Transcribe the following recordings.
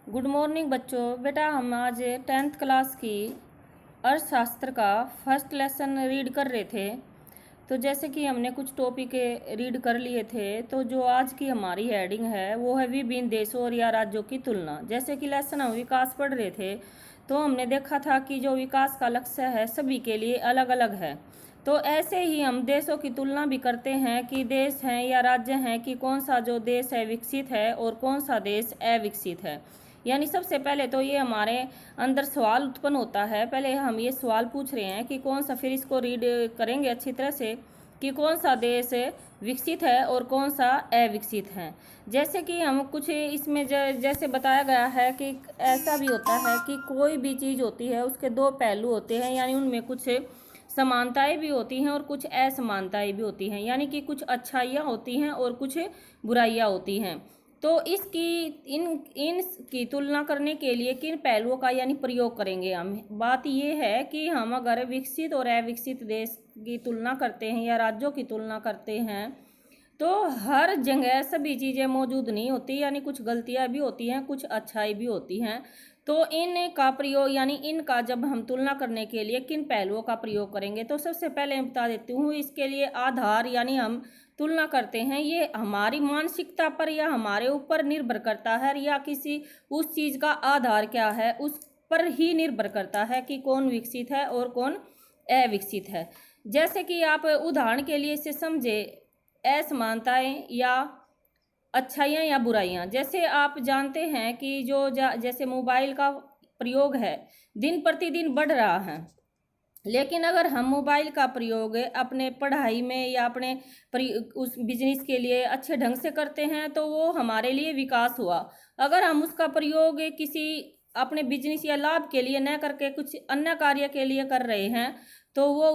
Good morning बच्चों। बेटा हम आज 10th क्लास की अर्थशास्त्र का फर्स्ट लेसन रीड कर रहे थे। तो जैसे कि हमने कुछ टॉपिक रीड कर लिए थे, तो जो आज की हमारी हेडिंग है वो है विभिन्न देशों और या राज्यों की तुलना। जैसे कि लेसन हम विकास पढ़ रहे थे, तो हमने देखा था कि जो विकास का लक्ष्य है सभी के लिए अलग अलग है। तो ऐसे ही हम देशों की तुलना भी करते हैं कि देश हैं या राज्य हैं कि कौन सा जो देश है विकसित है और कौन सा देश अविकसित है। यानी सबसे पहले तो ये हमारे अंदर सवाल उत्पन्न होता है। पहले हम ये सवाल पूछ रहे हैं कि कौन सा, फिर इसको रीड करेंगे अच्छी तरह से कि कौन सा देश विकसित है और कौन सा अविकसित है। जैसे कि हम कुछ इसमें जैसे बताया गया है कि ऐसा भी होता है कि कोई भी चीज़ होती है उसके दो पहलू होते हैं, यानी उनमें कुछ समानताएं भी होती हैं और कुछ असमानताएं भी होती हैं, यानी कि कुछ अच्छाइयाँ होती हैं और कुछ बुराइयाँ होती हैं। तो इन की तुलना करने के लिए किन पहलुओं का यानी प्रयोग करेंगे हम। बात ये है कि हम अगर विकसित और अविकसित देश की तुलना करते हैं या राज्यों की तुलना करते हैं, तो हर जगह सभी चीज़ें मौजूद नहीं होती, यानी कुछ गलतियां भी होती हैं, कुछ अच्छाई भी होती हैं। तो इनका प्रयोग यानी इनका जब हम तुलना करने के लिए किन पहलुओं का प्रयोग करेंगे, तो सबसे पहले मैं बता देती हूँ इसके लिए आधार यानी हम तुलना करते हैं ये हमारी मानसिकता पर या हमारे ऊपर निर्भर करता है, या किसी उस चीज़ का आधार क्या है उस पर ही निर्भर करता है कि कौन विकसित है और कौन अविकसित है। जैसे कि आप उदाहरण के लिए इसे समझे, असमानताएं या अच्छाइयाँ या बुराइयाँ। जैसे आप जानते हैं कि जैसे मोबाइल का प्रयोग है दिन प्रतिदिन बढ़ रहा है, लेकिन अगर हम मोबाइल का प्रयोग अपने पढ़ाई में या अपने उस बिजनेस के लिए अच्छे ढंग से करते हैं तो वो हमारे लिए विकास हुआ। अगर हम उसका प्रयोग किसी अपने बिजनेस या लाभ के लिए न करके कुछ अन्य कार्य के लिए कर रहे हैं तो वो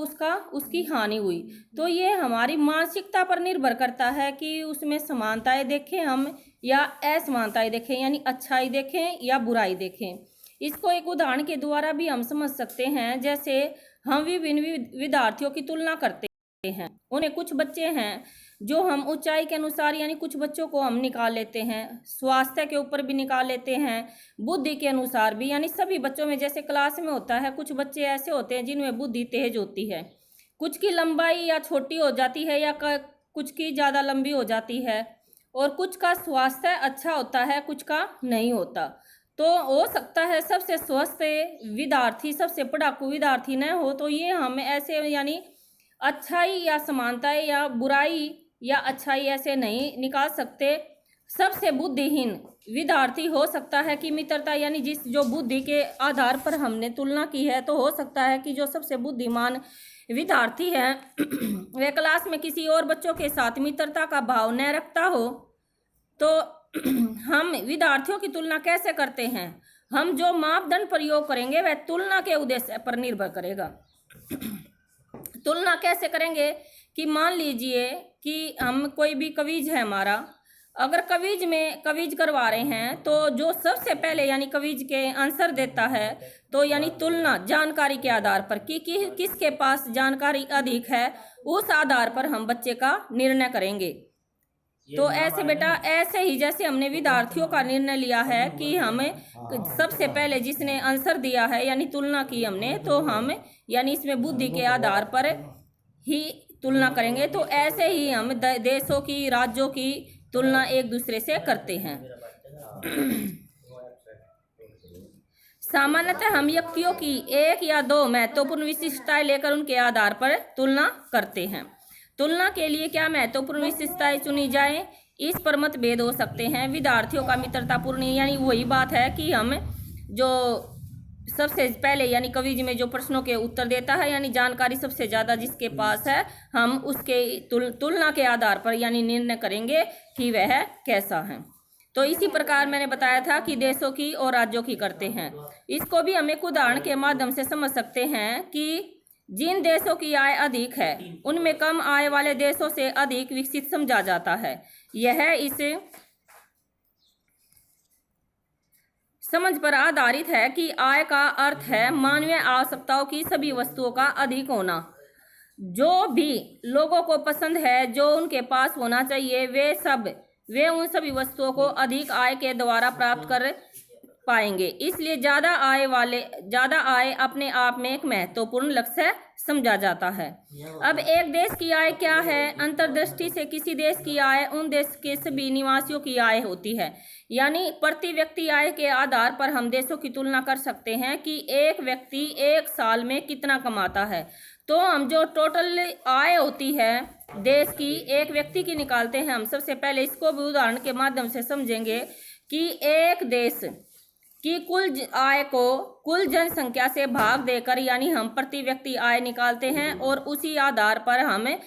उसकी हानि हुई। तो ये हमारी मानसिकता पर निर्भर करता है कि उसमें समानताएं देखें हम या असमानताएं देखें, यानी अच्छाई देखें या बुराई देखें। इसको एक उदाहरण के द्वारा भी हम समझ सकते हैं। जैसे हम विभिन्न विद्यार्थियों की तुलना करते हैं, उन्हें कुछ बच्चे हैं जो हम ऊंचाई के अनुसार यानी कुछ बच्चों को हम निकाल लेते हैं, स्वास्थ्य के ऊपर भी निकाल लेते हैं, बुद्धि के अनुसार भी। यानी सभी बच्चों में जैसे क्लास में होता है, कुछ बच्चे ऐसे होते हैं जिनमें बुद्धि तेज होती है, कुछ की लंबाई या छोटी हो जाती है या कुछ की ज़्यादा लंबी हो जाती है, और कुछ का स्वास्थ्य अच्छा होता है, कुछ का नहीं होता। तो हो सकता है सबसे स्वस्थ विद्यार्थी, सबसे पढ़ाकू विद्यार्थी न हो, तो ये हम ऐसे यानी अच्छाई या समानताएं या बुराई या अच्छाई ऐसे नहीं निकाल सकते। सबसे बुद्धिहीन विद्यार्थी हो सकता है कि मित्रता यानी जो बुद्धि के आधार पर हमने तुलना की है, तो हो सकता है कि जो सबसे बुद्धिमान विद्यार्थी है वह क्लास में किसी और बच्चों के साथ मित्रता का भाव न रखता हो। तो हम विद्यार्थियों की तुलना कैसे करते हैं, हम जो मापदंड प्रयोग करेंगे वह तुलना के उद्देश्य पर निर्भर करेगा। तुलना कैसे करेंगे कि मान लीजिए कि हम कोई भी क्विज है हमारा, अगर क्विज करवा रहे हैं तो जो सबसे पहले यानी क्विज के आंसर देता है, तो यानी तुलना जानकारी के आधार पर कि किसके पास जानकारी अधिक है, उस आधार पर हम बच्चे का निर्णय करेंगे। तो ऐसे बेटा ऐसे ही जैसे हमने विद्यार्थियों का निर्णय लिया है कि हमें सबसे पहले जिसने आंसर दिया है यानी तुलना की हमने, तो हम यानी इसमें बुद्धि के आधार पर ही तुलना करेंगे। तो ऐसे ही हम देशों की, राज्यों की तुलना एक दूसरे से करते हैं। सामान्यतः हम व्यक्तियों की एक या दो महत्वपूर्ण विशिष्टताएं लेकर उनके आधार पर तुलना करते हैं। तुलना के लिए क्या महत्वपूर्ण विशेषताएं चुनी जाए, इस पर मतभेद हो सकते हैं। विद्यार्थियों का मित्रतापूर्ण यानी वही बात है कि हम जो सबसे पहले यानी क्विज में जो प्रश्नों के उत्तर देता है यानी जानकारी सबसे ज़्यादा जिसके पास है, हम उसके तुलना के आधार पर यानी निर्णय करेंगे कि वह कैसा है। तो इसी प्रकार मैंने बताया था कि देशों की और राज्यों की करते हैं। इसको भी हम एक उदाहरण के माध्यम से समझ सकते हैं कि जिन देशों की आय अधिक है उनमें कम आय वाले देशों से अधिक विकसित समझा जाता है। यह इस समझ पर आधारित है कि आय का अर्थ है मानवीय आवश्यकताओं की सभी वस्तुओं का अधिक होना। जो भी लोगों को पसंद है, जो उनके पास होना चाहिए, वे उन सभी वस्तुओं को अधिक आय के द्वारा प्राप्त कर पाएंगे। इसलिए ज्यादा आय अपने आप में एक महत्वपूर्ण लक्ष्य समझा जाता है। अब एक देश की आय क्या है? अंतर्दृष्टि से किसी देश की आय उन देश के सभी निवासियों की आय होती है। यानी प्रति व्यक्ति आय के आधार पर हम देशों की तुलना कर सकते हैं कि एक व्यक्ति एक साल में कितना कमाता है। तो हम जो टोटल आय होती है देश की एक व्यक्ति की निकालते हैं। हम सबसे पहले इसको भी उदाहरण के माध्यम से समझेंगे कि एक देश की कुल आय को कुल जनसंख्या से भाग देकर यानी हम प्रति व्यक्ति आय निकालते हैं और उसी आधार पर हमें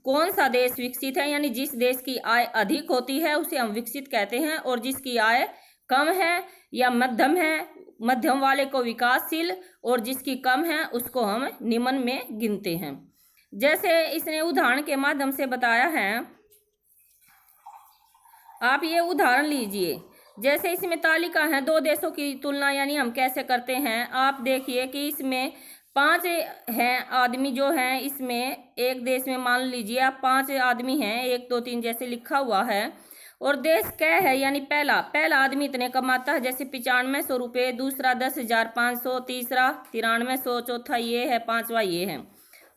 कौन सा देश विकसित है, यानी जिस देश की आय अधिक होती है उसे हम विकसित कहते हैं, और जिसकी आय कम है या मध्यम है, मध्यम वाले को विकासशील, और जिसकी कम है उसको हम निम्न में गिनते हैं। जैसे इसने उदाहरण के माध्यम से बताया है, आप ये उदाहरण लीजिए। जैसे इसमें तालिका है दो देशों की तुलना, यानी हम कैसे करते हैं। आप देखिए कि इसमें 5 हैं आदमी जो हैं, इसमें एक देश में मान लीजिए आप 5 आदमी हैं, 1 2 3 जैसे लिखा हुआ है, और देश क्या है, यानी पहला आदमी इतने कमाता है, जैसे 9500 रुपये, दूसरा 10,500, तीसरा 9300, चौथा ये है, पांचवा ये है।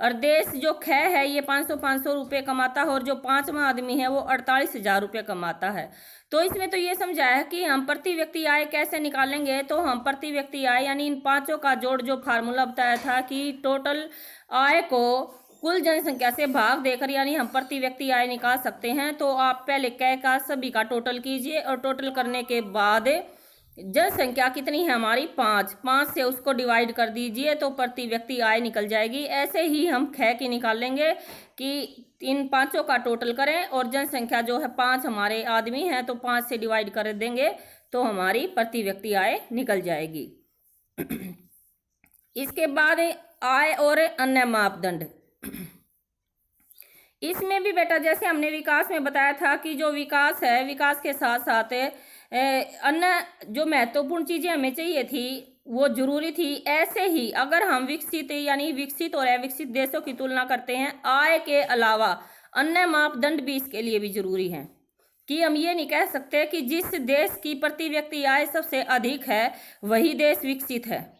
और देश जो ख है ये 500 रुपये कमाता है, और जो पांचवा आदमी है वो 48,000 रुपये कमाता है। तो इसमें तो ये समझाया कि हम प्रति व्यक्ति आय कैसे निकालेंगे। तो हम प्रति व्यक्ति आय यानी इन पांचों का जोड़, जो फार्मूला बताया था कि टोटल आय को कुल जनसंख्या से भाग देकर यानी हम प्रति व्यक्ति आय निकाल सकते हैं। तो आप पहले कै का सभी का टोटल कीजिए, और टोटल करने के बाद जनसंख्या कितनी है हमारी 5 से उसको डिवाइड कर दीजिए तो प्रति व्यक्ति आय निकल जाएगी। ऐसे ही हम ख की निकालेंगे कि इन पांचों का टोटल करें और जनसंख्या जो है 5 हमारे आदमी हैं तो 5 से डिवाइड कर देंगे तो हमारी प्रति व्यक्ति आय निकल जाएगी। इसके बाद आय और अन्य मापदंड। इसमें भी बेटा जैसे हमने विकास में बताया था कि जो विकास है, विकास के साथ साथ अन्य जो महत्वपूर्ण चीजें हमें चाहिए थी वो जरूरी थी। ऐसे ही अगर हम विकसित यानी विकसित और अविकसित देशों की तुलना करते हैं, आय के अलावा अन्य मापदंड भी इसके लिए भी जरूरी हैं। कि हम ये नहीं कह सकते कि जिस देश की प्रति व्यक्ति आय सबसे अधिक है वही देश विकसित है।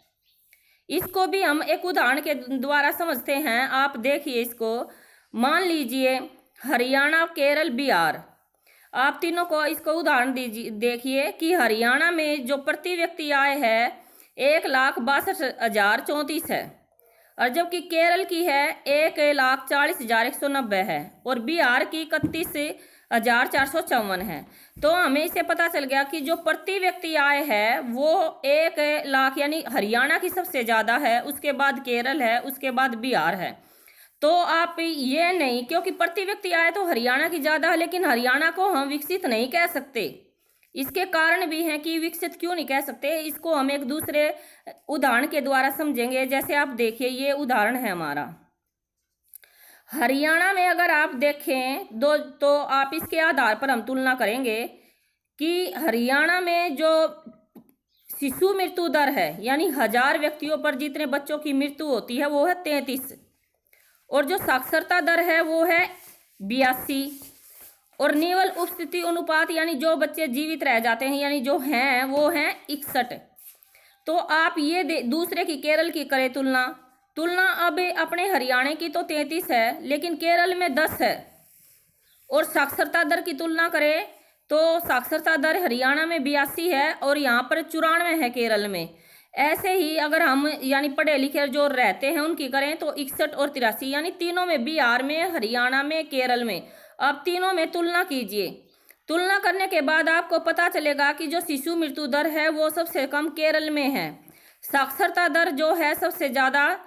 इसको भी हम एक उदाहरण के द्वारा समझते हैं। आप देखिए इसको, मान लीजिए हरियाणा, केरल, बिहार, आप तीनों को इसको उदाहरण दीजिए। देखिए कि हरियाणा में जो प्रति व्यक्ति आय है 1,62,034 है, और जबकि केरल की है 1,40,190 है, और बिहार की 31,454 है। तो हमें इससे पता चल गया कि जो प्रति व्यक्ति आय है वो 1 लाख यानी हरियाणा की सबसे ज़्यादा है, उसके बाद केरल है, उसके बाद बिहार है। तो आप ये नहीं, क्योंकि प्रति व्यक्ति आय तो हरियाणा की ज़्यादा है लेकिन हरियाणा को हम विकसित नहीं कह सकते। इसके कारण भी हैं कि विकसित क्यों नहीं कह सकते, इसको हम एक दूसरे उदाहरण के द्वारा समझेंगे। जैसे आप देखिए ये उदाहरण है हमारा हरियाणा में, अगर आप देखें तो आप इसके आधार पर हम तुलना करेंगे कि हरियाणा में जो शिशु मृत्यु दर है यानी 1000 व्यक्तियों पर जितने बच्चों की मृत्यु होती है वो है 33, और जो साक्षरता दर है वो है 82, और निवल उपस्थिति अनुपात यानी जो बच्चे जीवित रह जाते हैं यानी जो हैं वो हैं 61। तो आप ये दूसरे की केरल की करें तुलना अब अपने हरियाणा की तो 33 है लेकिन केरल में 10 है, और साक्षरता दर की तुलना करें तो साक्षरता दर हरियाणा में 82 है और यहाँ पर 94 है केरल में। ऐसे ही अगर हम यानी पढ़े लिखे जो रहते हैं उनकी करें तो 61 और 83, यानी तीनों में, बिहार में, हरियाणा में, केरल में, अब तीनों में तुलना कीजिए। तुलना करने के बाद आपको पता चलेगा कि जो शिशु मृत्यु दर है वो सबसे कम केरल में है, साक्षरता दर जो है सबसे ज़्यादा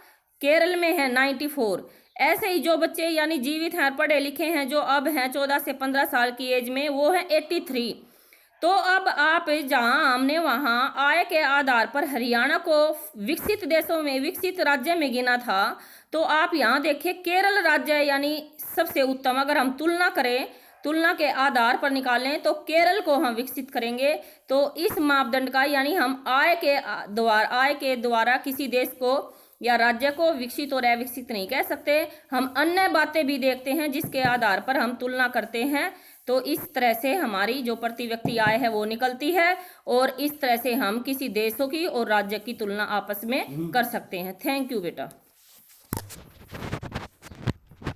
केरल में है 94। ऐसे ही जो बच्चे यानी जीवित हैं, पढ़े लिखे हैं, जो अब हैं 14 से 15 साल की एज में, वो है 83। तो अब आप जहां हमने वहां आय के आधार पर हरियाणा को विकसित देशों में, विकसित राज्य में गिना था, तो आप यहां देखिए केरल राज्य यानी सबसे उत्तम। अगर हम तुलना करें, तुलना के आधार पर निकालें तो केरल को हम विकसित करेंगे। तो इस मापदंड का यानी हम आय के द्वारा किसी देश को या राज्य को विकसित और अविकसित नहीं कह सकते। हम अन्य बातें भी देखते हैं जिसके आधार पर हम तुलना करते हैं। तो इस तरह से हमारी जो प्रति व्यक्ति आय है वो निकलती है, और इस तरह से हम किसी देशों की और राज्य की तुलना आपस में कर सकते हैं। थैंक यू बेटा।